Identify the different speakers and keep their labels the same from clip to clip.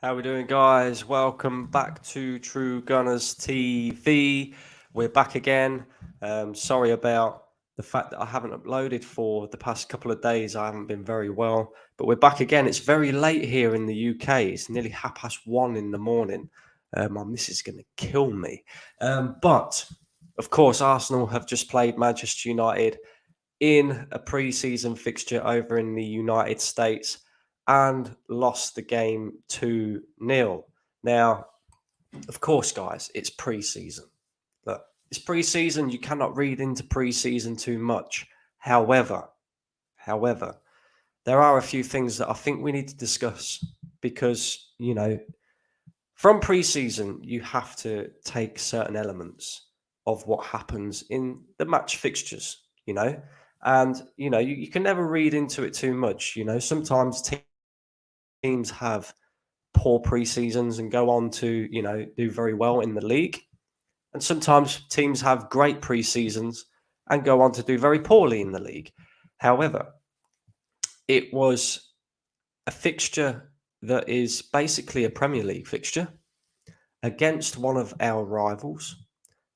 Speaker 1: How we doing, guys? Welcome back to True Gunners TV. We're back again. Sorry about the fact that I haven't uploaded for the past couple of days. I haven't been very well, but we're back again. It's very late here in the UK. It's nearly 1:30 in the morning. My missus is going to kill me. But of course, Arsenal have just played Manchester United in a pre-season fixture over in the United States and lost the game 2-0. Now, of course, guys, it's pre-season. Look, it's pre-season. You cannot read into pre-season too much. However, there are a few things that I think we need to discuss because, from pre-season, you have to take certain elements of what happens in the match fixtures, and, you can never read into it too much. Sometimes teams have poor pre-seasons and go on to, do very well in the league. And sometimes teams have great pre-seasons and go on to do very poorly in the league. However, it was a fixture that is basically a Premier League fixture against one of our rivals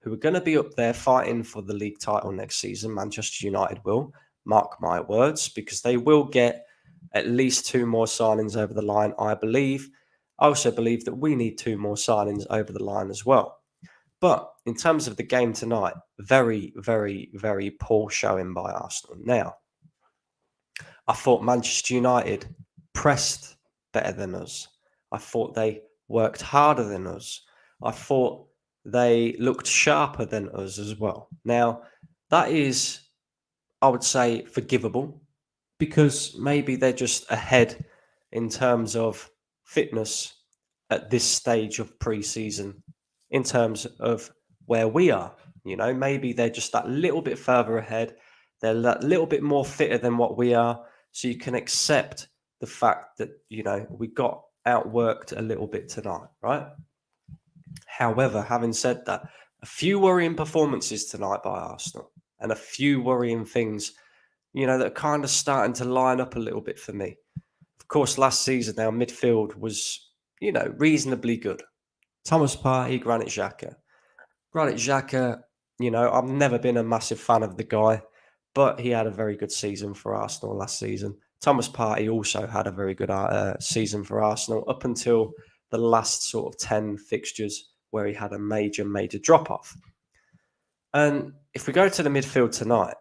Speaker 1: who are going to be up there fighting for the league title next season. Manchester United will, mark my words, because they will get at least 2 more signings over the line, I believe. I also believe that we need 2 more signings over the line as well. But in terms of the game tonight, very, very, very poor showing by Arsenal. Now, I thought Manchester United pressed better than us. I thought they worked harder than us. I thought they looked sharper than us as well. Now, that is, I would say, forgivable because maybe they're just ahead in terms of fitness at this stage of pre-season in terms of where we are. Maybe they're just that little bit further ahead. They're that little bit more fitter than what we are. So you can accept the fact that, we got outworked a little bit tonight, right? However, having said that, a few worrying performances tonight by Arsenal and a few worrying things, that are kind of starting to line up a little bit for me. Of course, last season, our midfield was, reasonably good. Thomas Partey, Granit Xhaka. Granit Xhaka, I've never been a massive fan of the guy, but he had a very good season for Arsenal last season. Thomas Partey also had a very good season for Arsenal up until the last sort of 10 fixtures where he had a major, major drop-off. And if we go to the midfield tonight,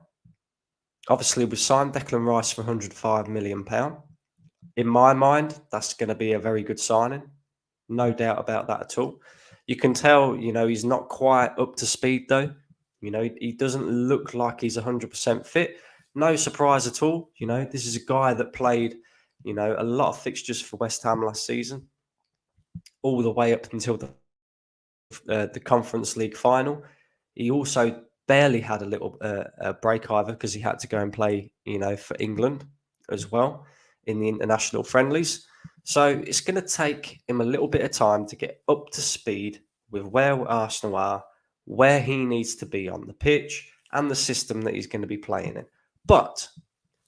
Speaker 1: obviously we signed Declan Rice for £105 million. In my mind, that's going to be a very good signing. No doubt about that at all. You can tell, he's not quite up to speed though. He doesn't look like he's 100% fit. No surprise at all. This is a guy that played, a lot of fixtures for West Ham last season, all the way up until the Conference League final. He also barely had a little break either because he had to go and play, for England as well in the international friendlies. So it's going to take him a little bit of time to get up to speed with where Arsenal are, where he needs to be on the pitch, and the system that he's going to be playing in. But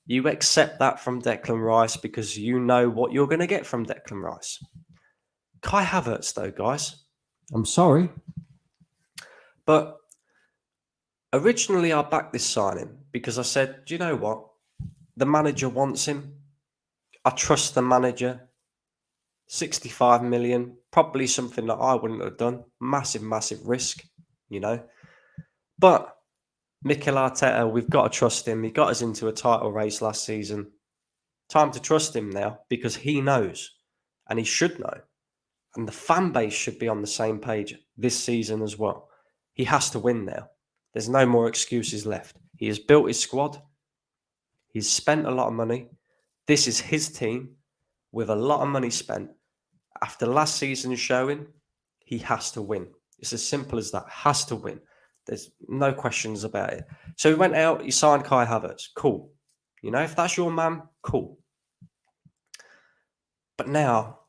Speaker 1: you accept that from Declan Rice because you know what you're going to get from Declan Rice. Kai Havertz, though, guys, I'm sorry, but originally I backed this signing because I said, do you know what? The manager wants him. I trust the manager. 65 million, probably something that I wouldn't have done. Massive, massive risk, But Mikel Arteta, we've got to trust him. He got us into a title race last season. Time to trust him now because he knows and he should know. And the fan base should be on the same page this season as well. He has to win now. There's no more excuses left. He has built his squad. He's spent a lot of money. This is his team with a lot of money spent. After last season's showing, he has to win. It's as simple as that. Has to win. There's no questions about it. So he went out, he signed Kai Havertz. Cool. If that's your man, cool. But now,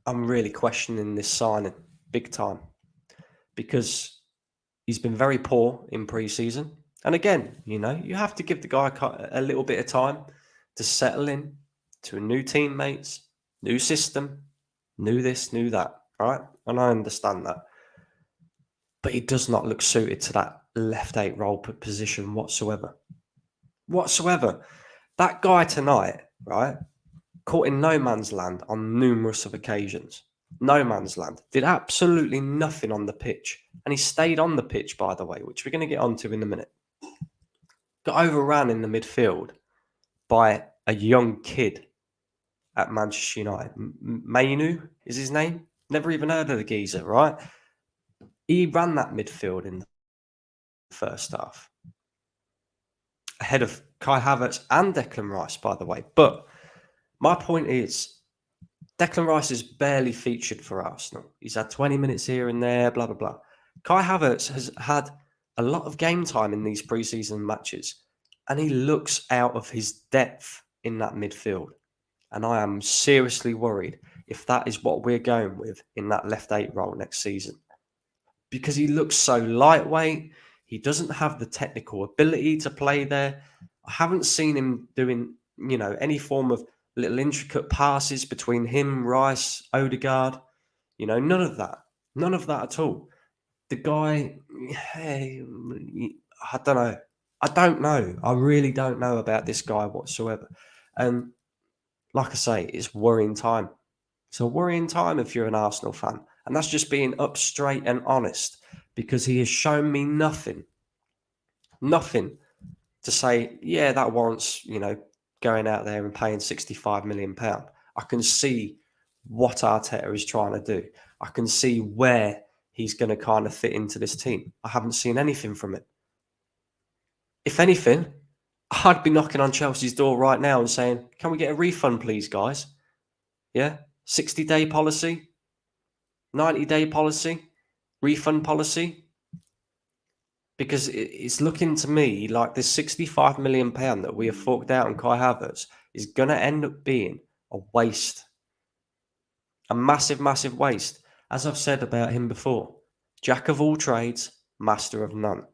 Speaker 1: I'm really questioning this signing big time because he's been very poor in pre-season. And again, you have to give the guy a little bit of time to settle in to new teammates, New system, new this, new that, right? And I understand that. But he does not look suited to that left 8 role position whatsoever. Whatsoever. That guy tonight, right, caught in no man's land on numerous of occasions. No man's land. Did absolutely nothing on the pitch. And he stayed on the pitch, by the way, which we're going to get onto in a minute. Got overrun in the midfield by a young kid at Manchester United. Mainoo is his name. Never even heard of the geezer, right? He ran that midfield in the first half. Ahead of Kai Havertz and Declan Rice, by the way. But my point is, Declan Rice is barely featured for Arsenal. He's had 20 minutes here and there, blah, blah, blah. Kai Havertz has had a lot of game time in these pre-season matches, and he looks out of his depth in that midfield. And I am seriously worried if that is what we're going with in that left 8 role next season. Because he looks so lightweight. He doesn't have the technical ability to play there. I haven't seen him doing, any form of little intricate passes between him, Rice, Odegaard. None of that. None of that at all. The guy, hey, I don't know. I don't know. I really don't know about this guy whatsoever. And like I say, it's worrying time. It's a worrying time if you're an Arsenal fan. And that's just being up straight and honest, because he has shown me nothing to say, yeah, that warrants, going out there and paying £65 million. I can see what Arteta is trying to do. I can see where he's going to kind of fit into this team. I haven't seen anything from it. If anything, I'd be knocking on Chelsea's door right now and saying, can we get a refund, please, guys? Yeah? 60-day policy, 90-day policy, refund policy. Because it's looking to me like this £65 million that we have forked out on Kai Havertz is going to end up being a waste. A massive, massive waste. As I've said about him before, jack of all trades, master of none.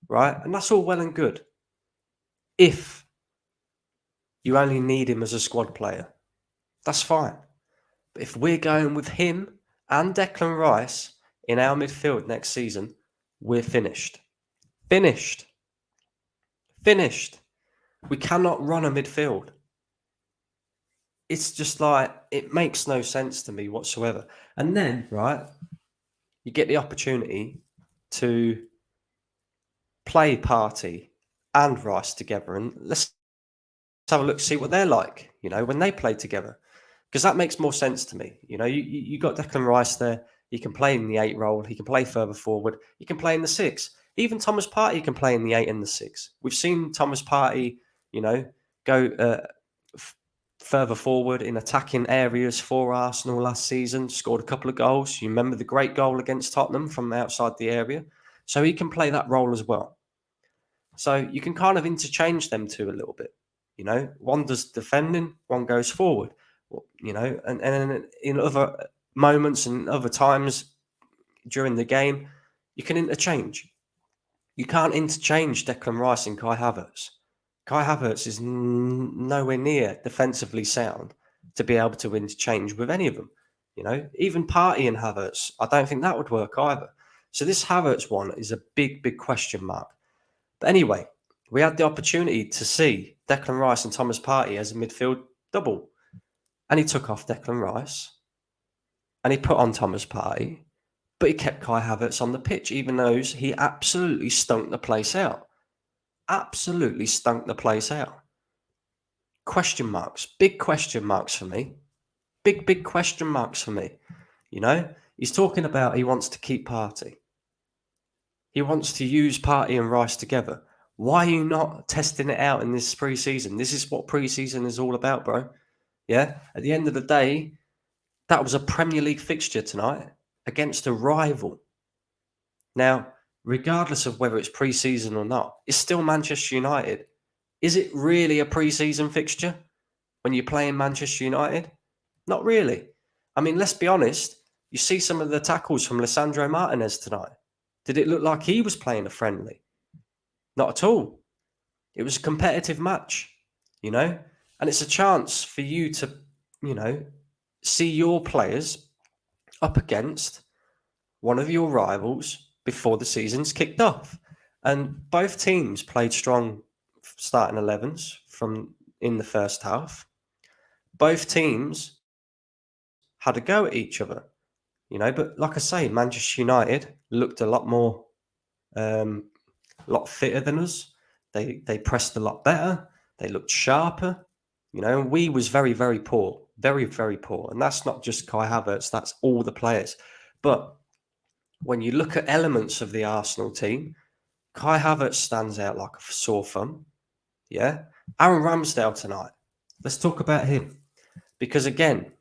Speaker 1: Right? And that's all well and good. If you only need him as a squad player, that's fine. But if we're going with him and Declan Rice in our midfield next season, we're finished. Finished. We cannot run a midfield. It's just like, it makes no sense to me whatsoever. And then, right, you get the opportunity to play Partey and Rice together. And let's have a look, see what they're like, when they play together. Because that makes more sense to me. You got Declan Rice there. He can play in the 8 role. He can play further forward. He can play in the 6. Even Thomas Partey can play in the 8 and the 6. We've seen Thomas Partey, go further forward in attacking areas for Arsenal last season. Scored a couple of goals. You remember the great goal against Tottenham from outside the area. So he can play that role as well. So you can kind of interchange them two a little bit. One does defending, one goes forward. And in other moments and other times during the game, you can interchange. You can't interchange Declan Rice and Kai Havertz. Kai Havertz is nowhere near defensively sound to be able to interchange with any of them. Even Partey and Havertz, I don't think that would work either. So this Havertz one is a big, big question mark. But anyway, we had the opportunity to see Declan Rice and Thomas Partey as a midfield double. And he took off Declan Rice and he put on Thomas Partey, but he kept Kai Havertz on the pitch, even though he absolutely stunk the place out. Absolutely stunk the place out. Question marks. Big question marks for me. Big, big question marks for me. He's talking about he wants to keep Partey. He wants to use Partey and Rice together. Why are you not testing it out in this pre-season? This is what pre-season is all about, bro. Yeah? At the end of the day, that was a Premier League fixture tonight against a rival. Now, regardless of whether it's pre-season or not, it's still Manchester United. Is it really a pre-season fixture when you're playing Manchester United? Not really. I mean, let's be honest. You see some of the tackles from Lisandro Martinez tonight. Did it look like he was playing a friendly? Not at all. It was a competitive match, and it's a chance for you to, see your players up against one of your rivals before the season's kicked off. And both teams played strong starting 11s from in the first half. Both teams had a go at each other, but like I say, Manchester United looked a lot more, a lot fitter than us. They pressed a lot better. They looked sharper. We was very, very poor. Very, very poor. And that's not just Kai Havertz, that's all the players. But when you look at elements of the Arsenal team, Kai Havertz stands out like a sore thumb. Yeah. Aaron Ramsdale tonight. Let's talk about him. Because again,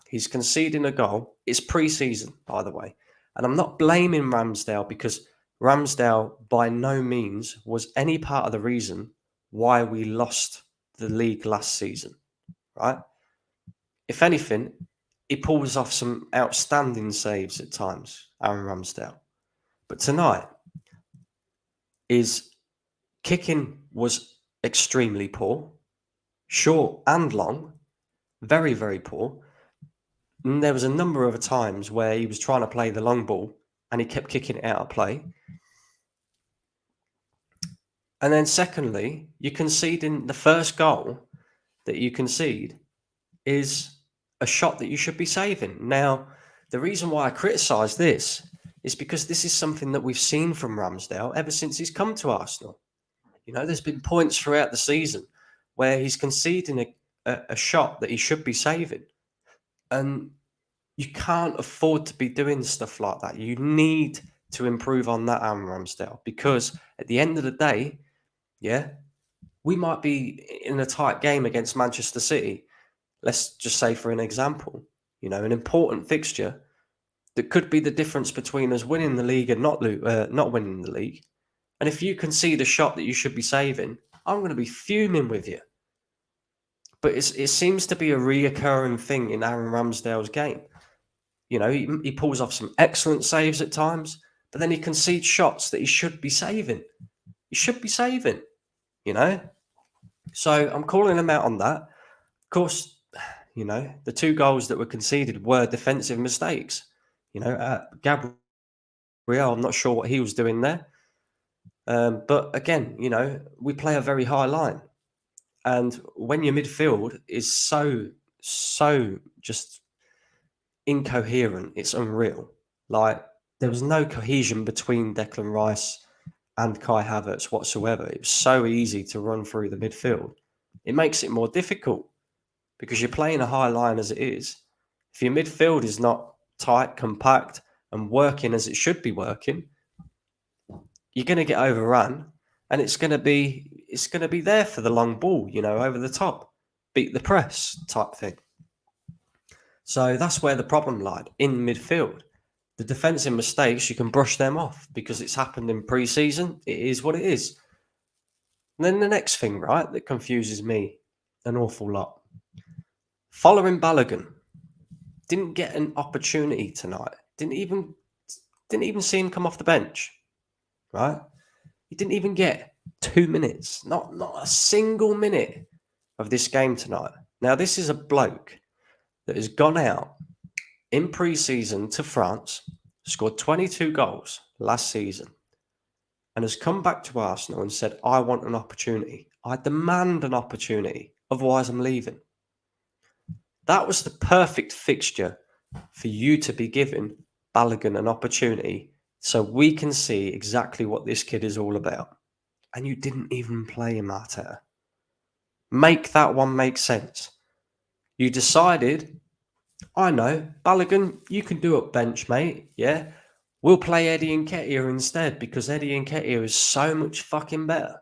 Speaker 1: he's conceding a goal. It's pre-season, by the way. And I'm not blaming Ramsdale because Ramsdale by no means was any part of the reason why we lost the league last season, right? If anything, he pulls off some outstanding saves at times, Aaron Ramsdale. But tonight, his kicking was extremely poor, short and long, very, very poor. And there was a number of times where he was trying to play the long ball and he kept kicking it out of play. And then secondly, you concede in the first goal that you concede is a shot that you should be saving. Now, the reason why I criticise this is because this is something that we've seen from Ramsdale ever since he's come to Arsenal. There's been points throughout the season where he's conceding a shot that he should be saving. And you can't afford to be doing stuff like that. You need to improve on that, Aaron Ramsdale, because at the end of the day, we might be in a tight game against Manchester City. Let's just say, for an example, an important fixture that could be the difference between us winning the league and not winning the league. And if you concede a shot that you should be saving, I'm going to be fuming with you. But it seems to be a reoccurring thing in Aaron Ramsdale's game. He pulls off some excellent saves at times, but then he concedes shots that he should be saving. He should be saving, So I'm calling him out on that. Of course, the two goals that were conceded were defensive mistakes. Gabriel, I'm not sure what he was doing there. But again, we play a very high line. And when your midfield is so just incoherent, it's unreal. Like, there was no cohesion between Declan Rice and Kai Havertz whatsoever. It was so easy to run through the midfield. It makes it more difficult because you're playing a high line as it is. If your midfield is not tight, compact, and working as it should be working, you're going to get overrun, and it's going to be there for the long ball, over the top, beat the press type thing. So that's where the problem lied, in midfield. The defensive mistakes, you can brush them off because it's happened in pre-season. It is what it is. And then the next thing, right, that confuses me an awful lot. Following Balogun didn't get an opportunity tonight. Didn't even see him come off the bench, right? He didn't even get 2 minutes, not a single minute of this game tonight. Now, this is a bloke that has gone out in pre-season to France, scored 22 goals last season, and has come back to Arsenal and said, I want an opportunity. I demand an opportunity. Otherwise, I'm leaving. That was the perfect fixture for you to be giving Balogun an opportunity so we can see exactly what this kid is all about. And you didn't even play him, Arteta. Make that one make sense. You decided, I know, Balogun, you can do it bench, mate. Yeah. We'll play Eddie Nketiah instead because Eddie Nketiah is so much fucking better.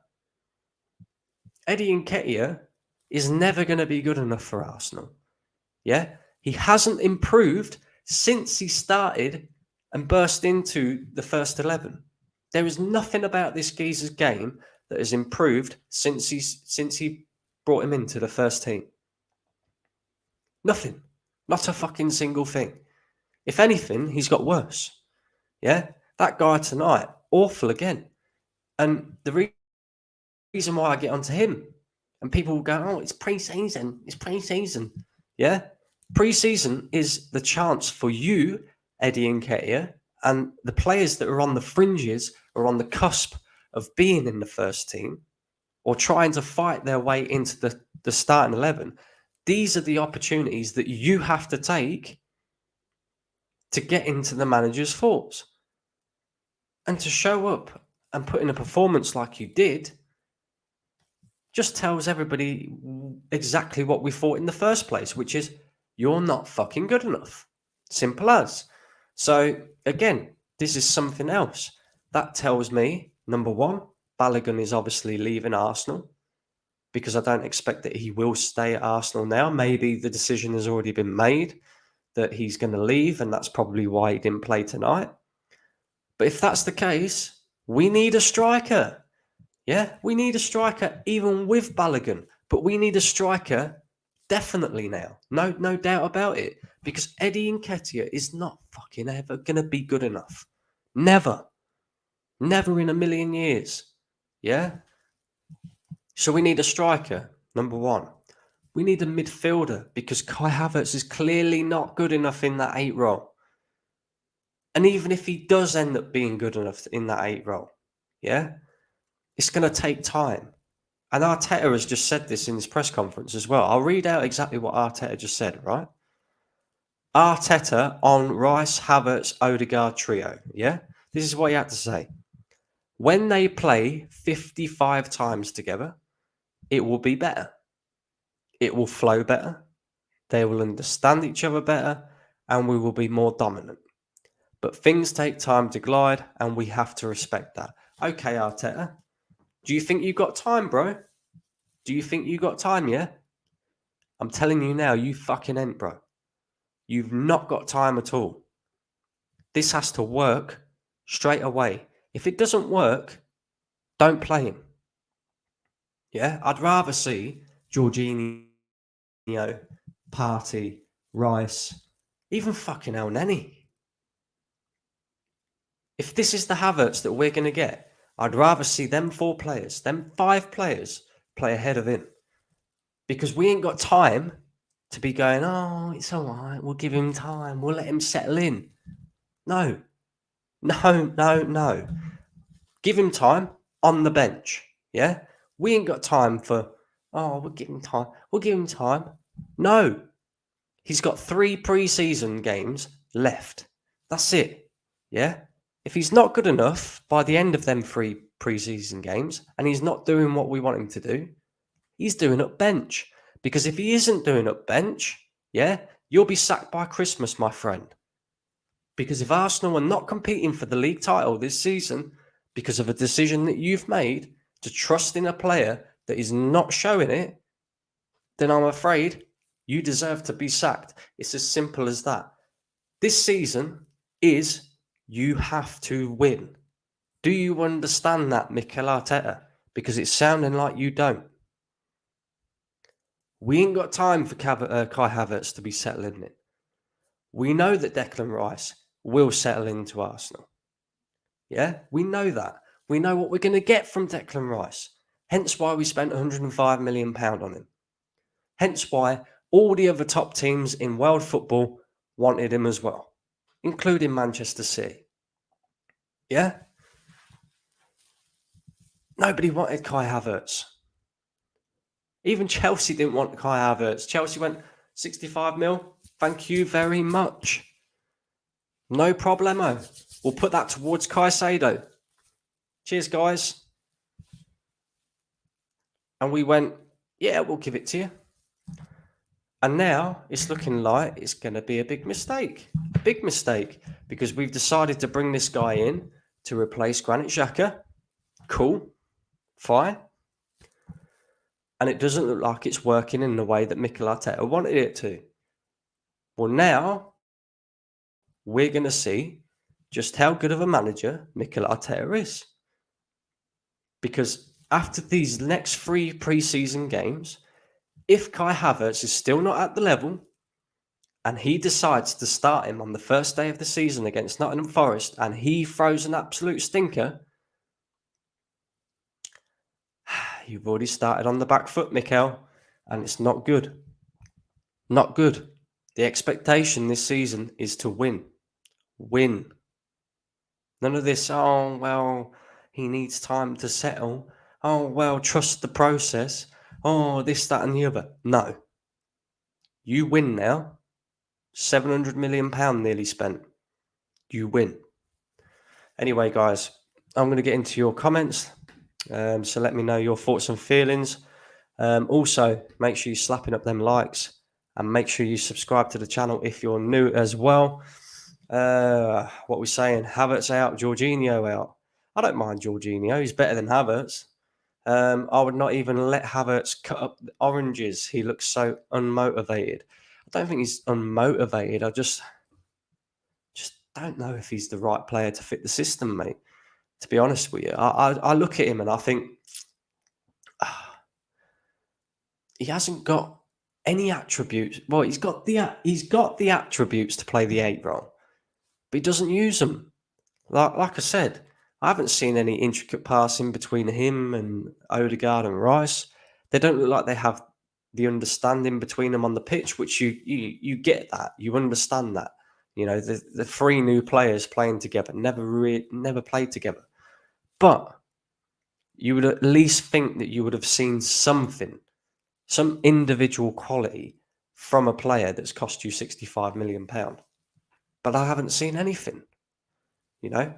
Speaker 1: Eddie Nketiah is never going to be good enough for Arsenal. Yeah. He hasn't improved since he started and burst into the first 11. There is nothing about this geezer's game that has improved since he brought him into the first team. Nothing. Not a fucking single thing. If anything, he's got worse. Yeah? That guy tonight, awful again. And the reason why I get onto him, and people will go, oh, it's pre-season. Yeah? Pre-season is the chance for you, Eddie Nketiah, and the players that are on the fringes or on the cusp of being in the first team or trying to fight their way into the starting 11. These are the opportunities that you have to take to get into the manager's thoughts. And to show up and put in a performance like you did just tells everybody exactly what we thought in the first place, which is you're not fucking good enough. Simple as. So, again, this is something else. That tells me, number one, Balogun is obviously leaving Arsenal because I don't expect that he will stay at Arsenal now. Maybe the decision has already been made that he's going to leave, and that's probably why he didn't play tonight. But if that's the case, we need a striker. Yeah, we need a striker even with Balogun, but we need a striker definitely now. No doubt about it. Because Eddie Nketiah is not fucking ever going to be good enough. Never. Never in a million years. Yeah? So we need a striker, number one. We need a midfielder because Kai Havertz is clearly not good enough in that 8 role. And even if he does end up being good enough in that 8 role, yeah, it's going to take time. And Arteta has just said this in his press conference as well. I'll read out exactly what Arteta just said, right? Arteta on Rice, Havertz, Odegaard trio, yeah? This is what he had to say. When they play 55 times together, it will be better. It will flow better. They will understand each other better, and we will be more dominant. But things take time to glide, and we have to respect that. Okay, Arteta, do you think you got time, bro? Do you think you got time, yeah? I'm telling you now, you fucking ain't, bro. You've not got time at all. This has to work straight away. If it doesn't work, don't play him. Yeah? I'd rather see Jorginho, Partey, Rice, even fucking El Neni. If this is the Havertz that we're going to get, I'd rather see them 4 players, them 5 players play ahead of him. Because we ain't got time to be going, oh, it's all right, we'll give him time, we'll let him settle in. No. Give him time on the bench, yeah? We ain't got time for, oh, we'll give him time. No. He's got 3 pre-season games left. That's it, yeah? If he's not good enough by the end of them 3 pre-season games and he's not doing what we want him to do, he's doing up bench. Because if he isn't doing up bench, yeah, you'll be sacked by Christmas, my friend. Because if Arsenal are not competing for the league title this season because of a decision that you've made to trust in a player that is not showing it, then I'm afraid you deserve to be sacked. It's as simple as that. This season is you have to win. Do you understand that, Mikel Arteta? Because it's sounding like you don't. We ain't got time for Kai Havertz to be settling it. We know that Declan Rice will settle into Arsenal. Yeah, we know that. We know what we're going to get from Declan Rice. Hence why we spent £105 million on him. Hence why all the other top teams in world football wanted him as well, including Manchester City. Yeah? Nobody wanted Kai Havertz. Even Chelsea didn't want Kai Havertz. Chelsea went 65 mil. Thank you very much. No problemo. We'll put that towards Caicedo. Cheers, guys. And we went, yeah, we'll give it to you. And now it's looking like it's going to be a big mistake. A big mistake. Because we've decided to bring this guy in to replace Granit Xhaka. Cool. Fine. And it doesn't look like it's working in the way that Mikel Arteta wanted it to. Well, now we're going to see just how good of a manager Mikel Arteta is. Because after these next 3 pre-season games, if Kai Havertz is still not at the level and he decides to start him on the first day of the season against Nottingham Forest and he throws an absolute stinker, you've already started on the back foot, Mikel, and it's not good. Not good. The expectation this season is to win. Win. None of this, oh, well, he needs time to settle. Oh, well, trust the process. Oh, this, that, and the other. No. You win now. £700 million nearly spent. You win. Anyway, guys, I'm going to get into your comments. So let me know your thoughts and feelings. Also, make sure you're slapping up them likes and make sure you subscribe to the channel if you're new as well. What we're saying, Havertz out, Jorginho out. I don't mind Jorginho. He's better than Havertz. I would not even let Havertz cut up the oranges. He looks so unmotivated. I don't think he's unmotivated. I just don't know if he's the right player to fit the system, mate. To be honest with you, I look at him and I think he hasn't got any attributes. Well, he's got the attributes to play the 8 role, but he doesn't use them. Like I said, I haven't seen any intricate passing between him and Odegaard and Rice. They don't look like they have the understanding between them on the pitch, which you get that. You understand that. You know, the 3 new players playing together never played together. But you would at least think that you would have seen something, some individual quality from a player that's cost you £65 million. But I haven't seen anything, you know.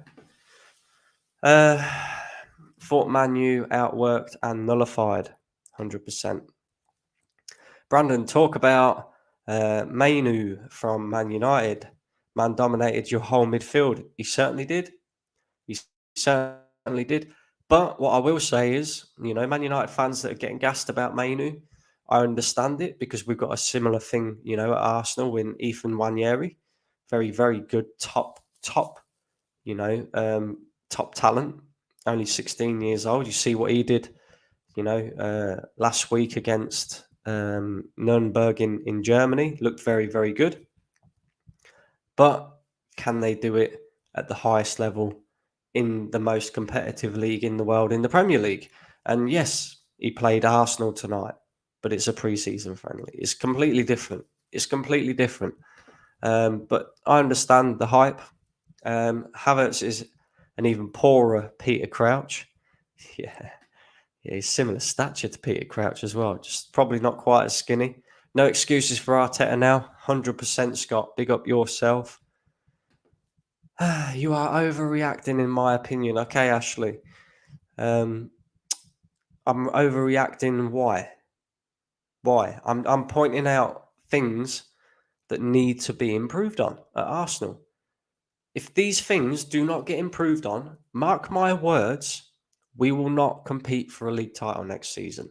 Speaker 1: Thought Managerial outworked and nullified, 100%. Brandon, talk about Mainoo from Man United. Man dominated your whole midfield. He certainly did. He certainly did. But what I will say is, you know, Man United fans that are getting gassed about Mainoo, I understand it because we've got a similar thing, you know, at Arsenal in Ethan Nwaneri. Very, very good top, you know, top talent. Only 16 years old. You see what he did, you know, last week against Nuremberg in Germany. Looked very, very good. But can they do it at the highest level in the most competitive league in the world, in the Premier League? And yes, he played Arsenal tonight, but it's a pre-season friendly. It's completely different. But I understand the hype. Havertz is an even poorer Peter Crouch. Yeah, he's similar stature to Peter Crouch as well. Just probably not quite as skinny. No excuses for Arteta now. 100% Scott. Big up yourself. You are overreacting, in my opinion. Okay, Ashley. I'm overreacting. Why? I'm pointing out things that need to be improved on at Arsenal. If these things do not get improved on, mark my words, we will not compete for a league title next season.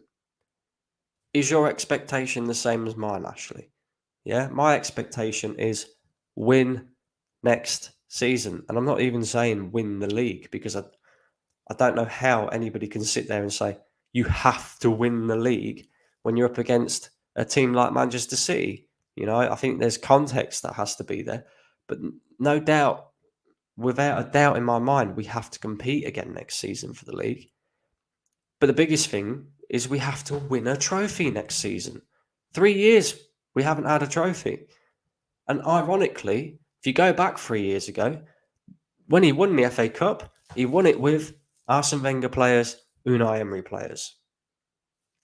Speaker 1: Is your expectation the same as mine, Ashley? Yeah, my expectation is win next season. And I'm not even saying win the league because I don't know how anybody can sit there and say you have to win the league when you're up against a team like Manchester City. You know, I think there's context that has to be there. But no doubt, without a doubt in my mind, we have to compete again next season for the league. But the biggest thing is we have to win a trophy next season. 3 years we haven't had a trophy. And ironically, if you go back 3 years ago, when he won the FA Cup, he won it with Arsene Wenger players, Unai Emery players.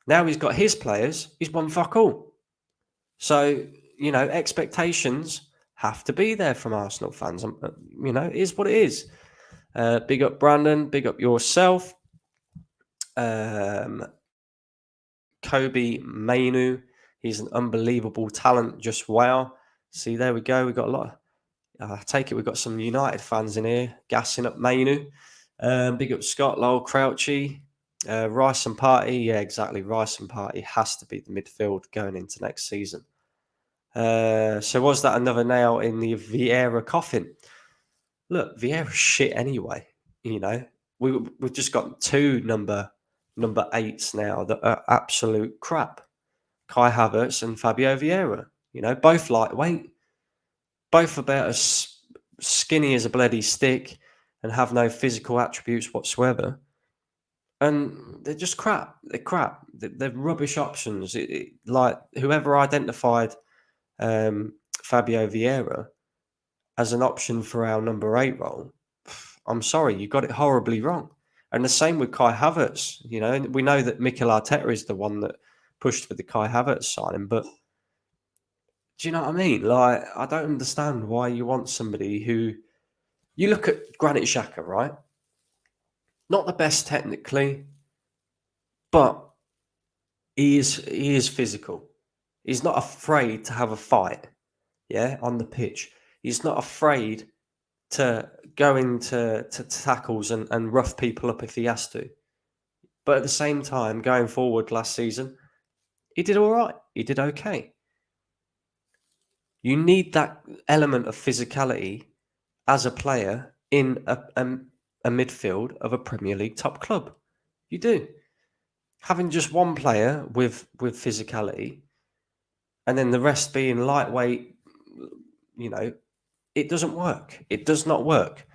Speaker 1: Now he's got his players, he's won fuck all. So, you know, expectations have to be there from Arsenal fans. You know, it is what it is. Big up Brandon, big up yourself. Kobe Mainoo, he's an unbelievable talent, just wow. See, there we go. We got a lot. I take it we've got some United fans in here gassing up Mainoo. Big up Scott, Lowell, Crouchy, Rice and Party. Yeah, exactly. Rice and Party has to be the midfield going into next season. So was that another nail in the Vieira coffin? Look, Vieira's shit anyway. You know, we've just got 2 number 8s now that are absolute crap. Kai Havertz and Fabio Vieira. You know, both lightweight, both about as skinny as a bloody stick and have no physical attributes whatsoever. And they're just crap. They're crap. They're rubbish options. Like whoever identified Fabio Vieira as an option for our number 8 role, I'm sorry, you got it horribly wrong. And the same with Kai Havertz. You know, we know that Mikel Arteta is the one that pushed for the Kai Havertz signing, but do you know what I mean? Like, I don't understand why you want somebody who... You look at Granit Xhaka, right? Not the best technically, but he is physical. He's not afraid to have a fight, yeah, on the pitch. He's not afraid to go into tackles and rough people up if he has to. But at the same time, going forward last season, he did all right. He did okay. You need that element of physicality as a player in a midfield of a Premier League top club. You do. Having just one player with physicality and then the rest being lightweight, you know, it doesn't work. It does not work.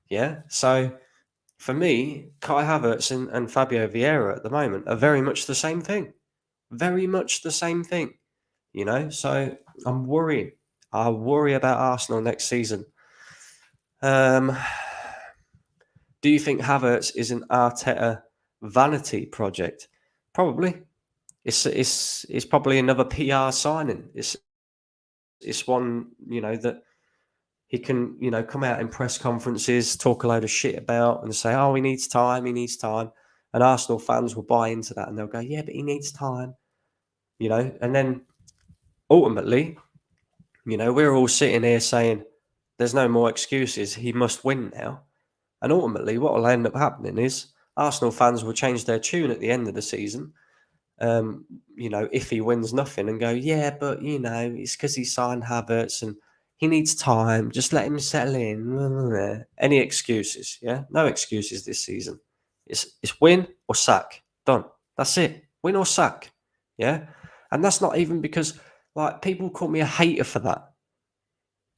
Speaker 1: Yeah. So for me, Kai Havertz and Fabio Vieira at the moment are very much the same thing. Very much the same thing. You know, so I'm worried. I worry about Arsenal next season. Do you think Havertz is an Arteta vanity project? Probably. It's probably another PR signing. It's one, you know, that he can, you know, come out in press conferences, talk a load of shit about and say, oh, he needs time. And Arsenal fans will buy into that and they'll go, yeah, but he needs time, you know. And then ultimately, you know, we're all sitting here saying there's no more excuses. He must win now. And ultimately, what will end up happening is Arsenal fans will change their tune at the end of the season. You know, if he wins nothing and go, yeah, but, you know, it's because he signed Havertz and he needs time. Just let him settle in. Any excuses? Yeah, no excuses this season. It's win or sack. Done. That's it. Win or sack. Yeah, and that's not even because, like, people call me a hater for that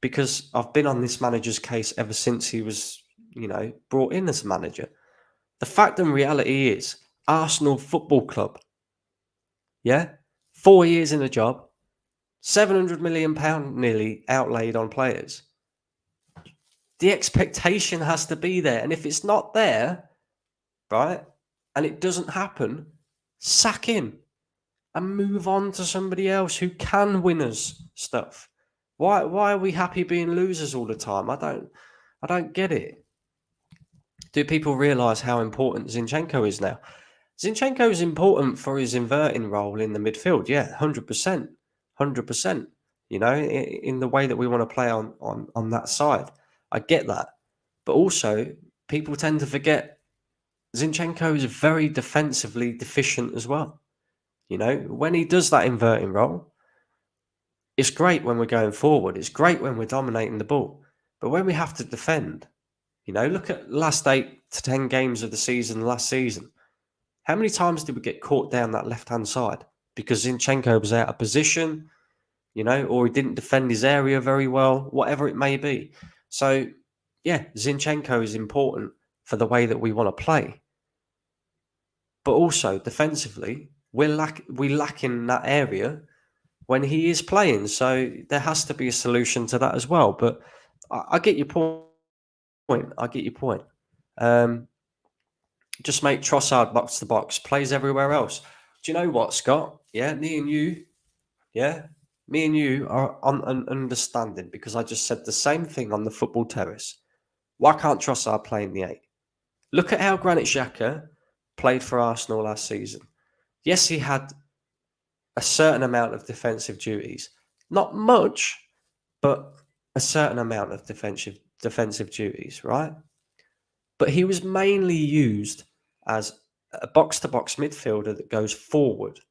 Speaker 1: because I've been on this manager's case ever since he was, you know, brought in as a manager. The fact and reality is, Arsenal Football Club, yeah, 4 years in a job, £700 million nearly outlaid on players. The expectation has to be there. And if it's not there, right, and it doesn't happen, sack him and move on to somebody else who can win us stuff. Why are we happy being losers all the time? I don't get it. Do people realise how important Zinchenko is now? Zinchenko is important for his inverting role in the midfield. Yeah, 100%. 100%. You know, in the way that we want to play on that side. I get that. But also, people tend to forget Zinchenko is very defensively deficient as well. You know, when he does that inverting role, it's great when we're going forward. It's great when we're dominating the ball. But when we have to defend, you know, look at last 8 to 10 games of the season last season. How many times did we get caught down that left-hand side? Because Zinchenko was out of position, you know, or he didn't defend his area very well, whatever it may be. So, yeah, Zinchenko is important for the way that we want to play. But also, defensively, we lack in that area when he is playing. So there has to be a solution to that as well. But I get your point. I get your point. Just make Trossard box to box, plays everywhere else. Do you know what, Scott? Yeah, me and you are on an understanding because I just said the same thing on the football terrace. Why can't Trossard play in the 8? Look at how Granit Xhaka played for Arsenal last season. Yes, he had a certain amount of defensive duties. Not much, but a certain amount of defensive duties, right? But he was mainly used as a box-to-box midfielder that goes forward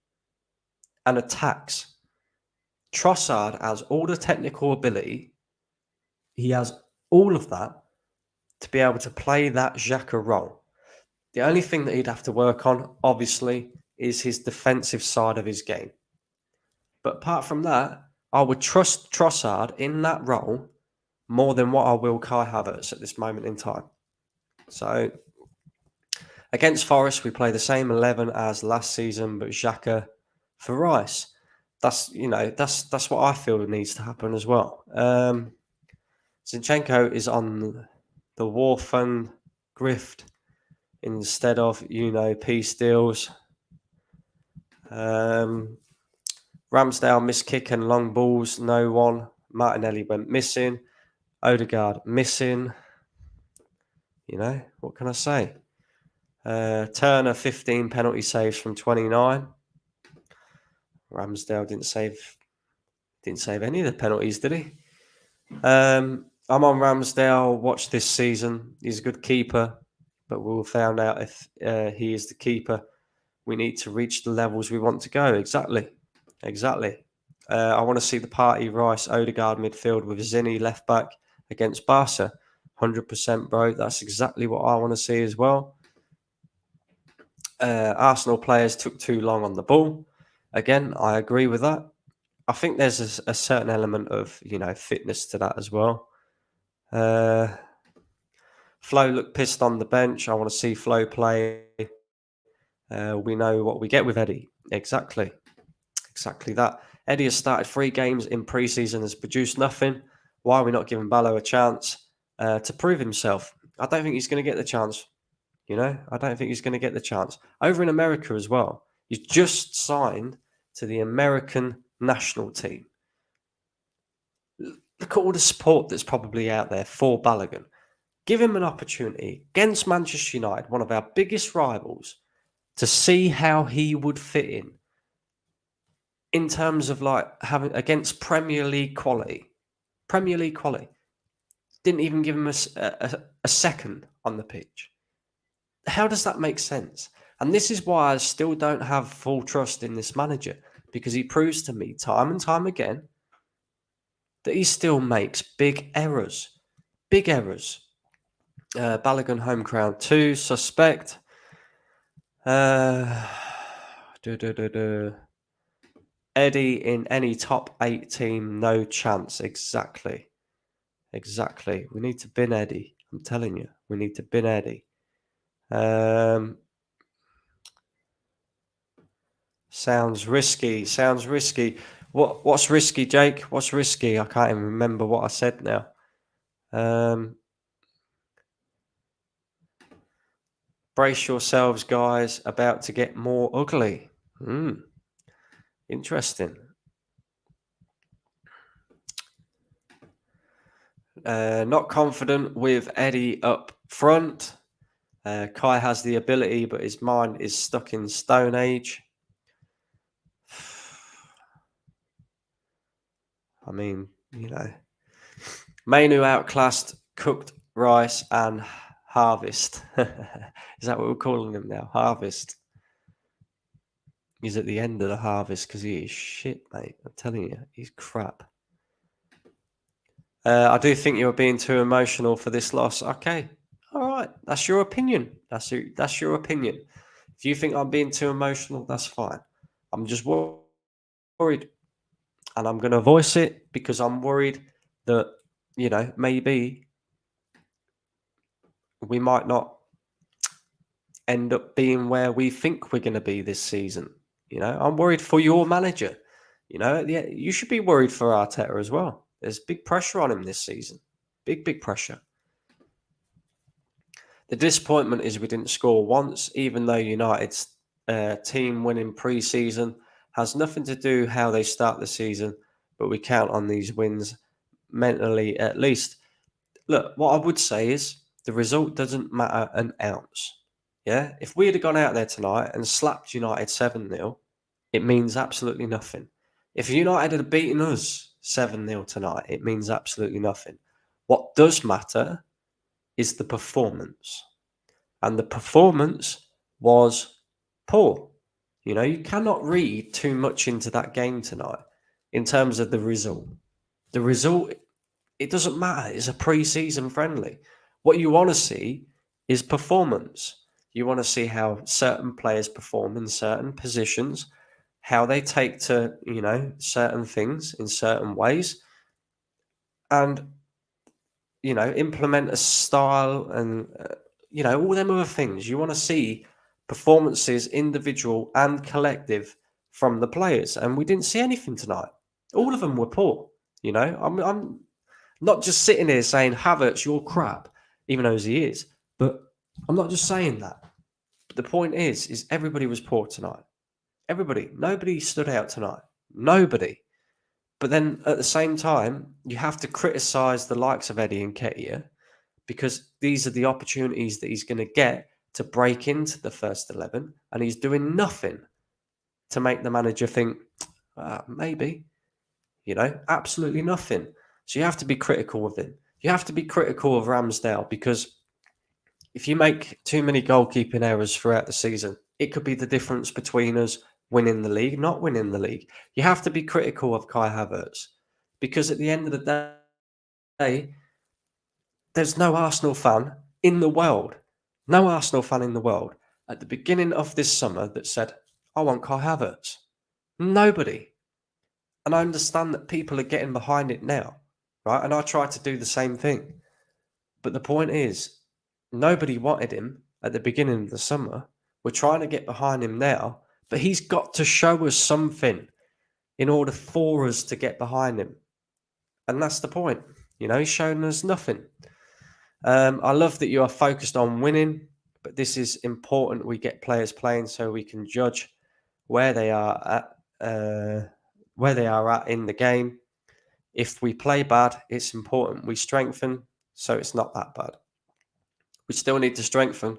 Speaker 1: and attacks. Trossard has all the technical ability. He has all of that to be able to play that Xhaka role. The only thing that he'd have to work on, obviously, is his defensive side of his game. But apart from that, I would trust Trossard in that role more than what I will Kai Havertz at this moment in time. So, against Forest, we play the same 11 as last season, but Xhaka for Rice. that's what I feel needs to happen as well. Zinchenko is on the war fund grift instead of peace deals. Ramsdale missed kick and long balls, no one. Martinelli went missing. Odegaard missing. What can I say? Turner 15 penalty saves from 29. Ramsdale didn't save any of the penalties, did he? I'm on Ramsdale. Watch this season. He's a good keeper, but we'll find out if he is the keeper. We need to reach the levels we want to go. Exactly. I want to see the party Rice Odegaard midfield with Zinni left back against Barca. 100%, bro. That's exactly what I want to see as well. Arsenal players took too long on the ball. Again, I agree with that. I think there's a certain element of, fitness to that as well. Flo looked pissed on the bench. I want to see Flo play. We know what we get with Eddie. Exactly that. Eddie has started 3 games in pre-season, has produced nothing. Why are we not giving Balo a chance to prove himself? I don't think he's going to get the chance. I don't think he's going to get the chance. Over in America as well, he's just signed to the American national team. Look at all the support that's probably out there for Balogun. Give him an opportunity against Manchester United, one of our biggest rivals, to see how he would fit in terms of having against Premier League quality. Didn't even give him a second on the pitch. How does that make sense? And this is why I still don't have full trust in this manager, because he proves to me time and time again that he still makes big errors. Balogun home crown 2, suspect. Eddie in any top 8 team, no chance. Exactly. We need to bin Eddie. I'm telling you, we need to bin Eddie. Sounds risky. What's risky, Jake? What's risky? I can't even remember what I said now. Brace yourselves, guys. About to get more ugly. Interesting. Not confident with Eddie up front. Kai has the ability, but his mind is stuck in Stone Age. I mean, Mainoo outclassed, cooked Rice and Harvest. Is that what we're calling him now? Harvest. He's at the end of the harvest because he is shit, mate. I'm telling you, he's crap. I do think you're being too emotional for this loss. Okay. All right. That's your opinion. That's your opinion. If you think I'm being too emotional, that's fine. I'm just worried. And I'm going to voice it because I'm worried that, maybe we might not end up being where we think we're going to be this season. I'm worried for your manager. You should be worried for Arteta as well. There's big pressure on him this season. Big pressure. The disappointment is we didn't score once, even though United's team winning pre-season has nothing to do how they start the season, but we count on these wins mentally at least. Look, what I would say is the result doesn't matter an ounce. Yeah? If we had gone out there tonight and slapped United 7-0, it means absolutely nothing. If United had beaten us 7-0 tonight, it means absolutely nothing. What does matter is the performance. And the performance was poor. You cannot read too much into that game tonight in terms of the result. The result, it doesn't matter. It's a pre-season friendly. What you want to see is performance. You want to see how certain players perform in certain positions, how they take to, certain things in certain ways, and, implement a style and, all them other things. You want to see performances, individual and collective, from the players, and we didn't see anything tonight. All of them were poor. I'm not just sitting here saying Havertz, you're crap, even though he is. But I'm not just saying that. But the point is everybody was poor tonight. Everybody. Nobody stood out tonight. Nobody. But then at the same time, you have to criticise the likes of Eddie and Nketiah, because these are the opportunities that he's going to get to break into the first 11, and he's doing nothing to make the manager think, maybe, absolutely nothing. So you have to be critical of him. You have to be critical of Ramsdale, because if you make too many goalkeeping errors throughout the season, it could be the difference between us winning the league, not winning the league. You have to be critical of Kai Havertz, because at the end of the day, there's no Arsenal fan in the world, at the beginning of this summer that said, I want Kai Havertz. Nobody. And I understand that people are getting behind it now, right? And I try to do the same thing. But the point is, nobody wanted him at the beginning of the summer. We're trying to get behind him now, but he's got to show us something in order for us to get behind him. And that's the point. He's shown us nothing. I love that you are focused on winning, but this is important. We get players playing so we can judge where they are at in the game. If we play bad, it's important we strengthen, so it's not that bad. We still need to strengthen.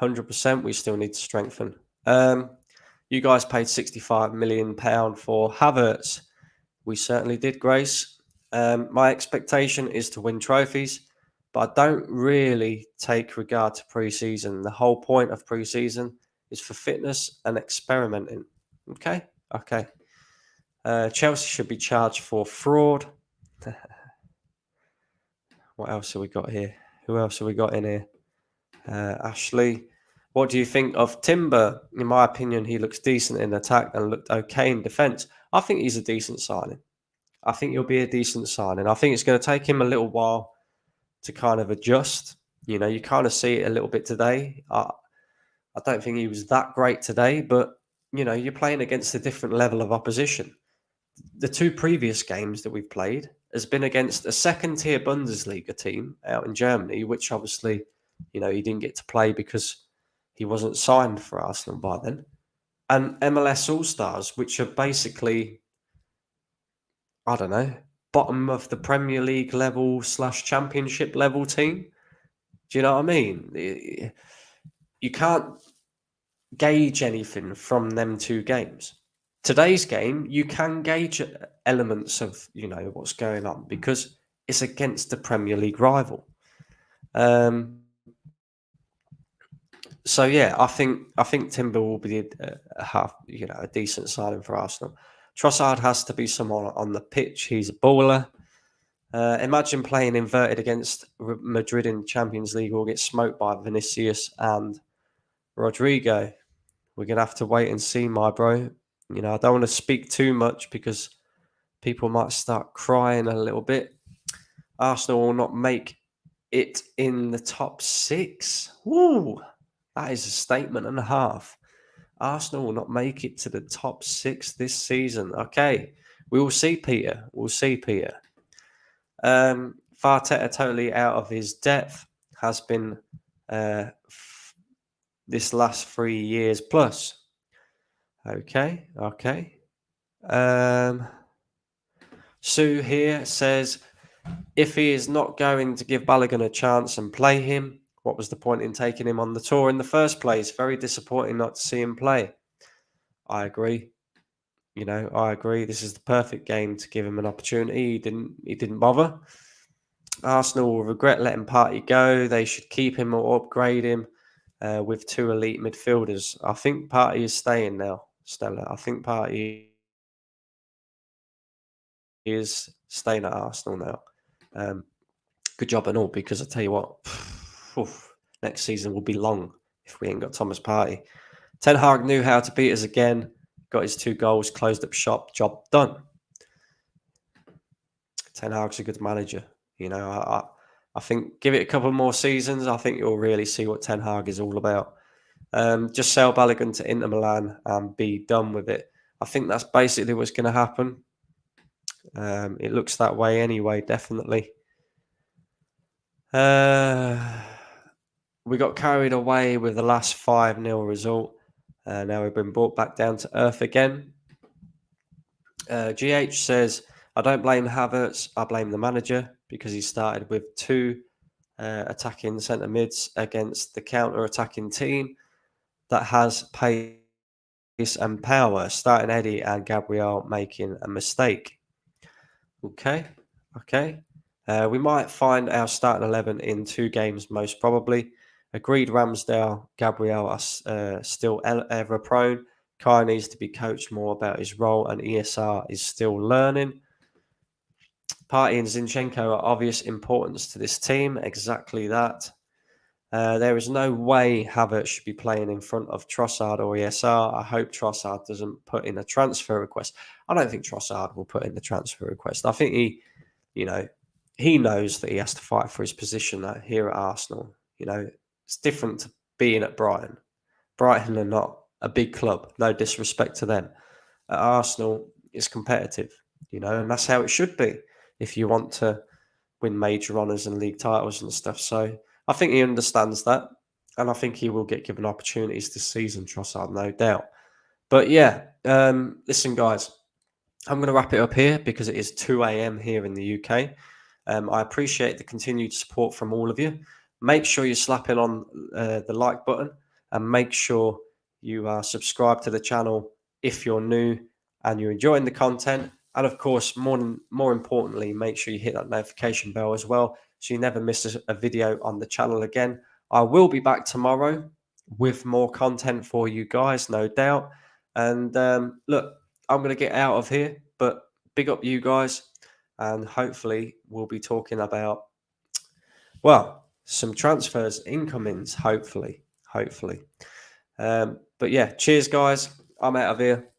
Speaker 1: 100%, we still need to strengthen. You guys paid £65 million for Havertz. We certainly did, Grace. My expectation is to win trophies, but I don't really take regard to pre-season. The whole point of pre-season is for fitness and experimenting. Okay. Chelsea should be charged for fraud. What else have we got here? Who else have we got in here? Ashley. What do you think of Timber? In my opinion, he looks decent in attack and looked okay in defence. I think he's a decent signing. I think he'll be a decent signing. I think it's going to take him a little while to kind of adjust. You kind of see it a little bit today. I don't think he was that great today, but, you're playing against a different level of opposition. The two previous games that we've played has been against a second-tier Bundesliga team out in Germany, which obviously, he didn't get to play because he wasn't signed for Arsenal by then. And MLS All-Stars, which are basically, I don't know, bottom of the Premier League level / Championship level team. Do you know what I mean? You can't gauge anything from them two games. Today's game, you can gauge elements of, what's going on, because it's against the Premier League rival. So yeah, I think Timber will be a decent signing for Arsenal. Trossard has to be someone on the pitch. He's a baller. Imagine playing inverted against Madrid in Champions League or get smoked by Vinicius and Rodrigo. We're going to have to wait and see, my bro. I don't want to speak too much because people might start crying a little bit. Arsenal will not make it in the top 6. Woo! That is a statement and a half. Arsenal will not make it to the top 6 this season. Okay, we will see, Peter. Arteta totally out of his depth has been this last 3 years plus. Okay. Sue here says, if he is not going to give Balogun a chance and play him, what was the point in taking him on the tour in the first place? Very disappointing not to see him play. I agree. I agree. This is the perfect game to give him an opportunity. He didn't bother. Arsenal will regret letting Partey go. They should keep him or upgrade him with 2 elite midfielders. I think Partey is staying now, Stella. I think Partey is staying at Arsenal now. Good job and all, because I tell you what, next season will be long if we ain't got Thomas Partey. Ten Hag knew how to beat us again. Got his 2 goals, closed up shop, job done. Ten Hag's a good manager. I think give it a couple more seasons. I think you'll really see what Ten Hag is all about. Just sell Balogun to Inter Milan and be done with it. I think that's basically what's going to happen. It looks that way anyway, definitely. We got carried away with the last 5-0 result. Now we've been brought back down to earth again. GH says, I don't blame Havertz, I blame the manager because he started with 2 attacking centre mids against the counter-attacking team that has pace and power, starting Eddie and Gabriel making a mistake. Okay. We might find our starting 11 in 2 games, most probably. Agreed, Ramsdale, Gabriel are still ever prone. Kai needs to be coached more about his role, and ESR is still learning. Partey and Zinchenko are obvious importance to this team. Exactly that. There is no way Havertz should be playing in front of Trossard or ESR. I hope Trossard doesn't put in a transfer request. I don't think Trossard will put in the transfer request. I think he knows that he has to fight for his position here at Arsenal. It's different to being at Brighton. Brighton are not a big club. No disrespect to them. At Arsenal, it's competitive, and that's how it should be if you want to win major honours and league titles and stuff. So I think he understands that, and I think he will get given opportunities this season, Trossard, no doubt. But yeah, listen, guys, I'm going to wrap it up here because it is 2 a.m. here in the UK. I appreciate the continued support from all of you. Make sure you're slapping on the like button, and make sure you are subscribed to the channel if you're new and you're enjoying the content. And of course, more importantly, make sure you hit that notification bell as well, so you never miss a video on the channel again. I will be back tomorrow with more content for you guys, no doubt. And look, I'm going to get out of here, but big up you guys. And hopefully we'll be talking about, well, some transfers, incomings, hopefully. But yeah, cheers, guys. I'm out of here.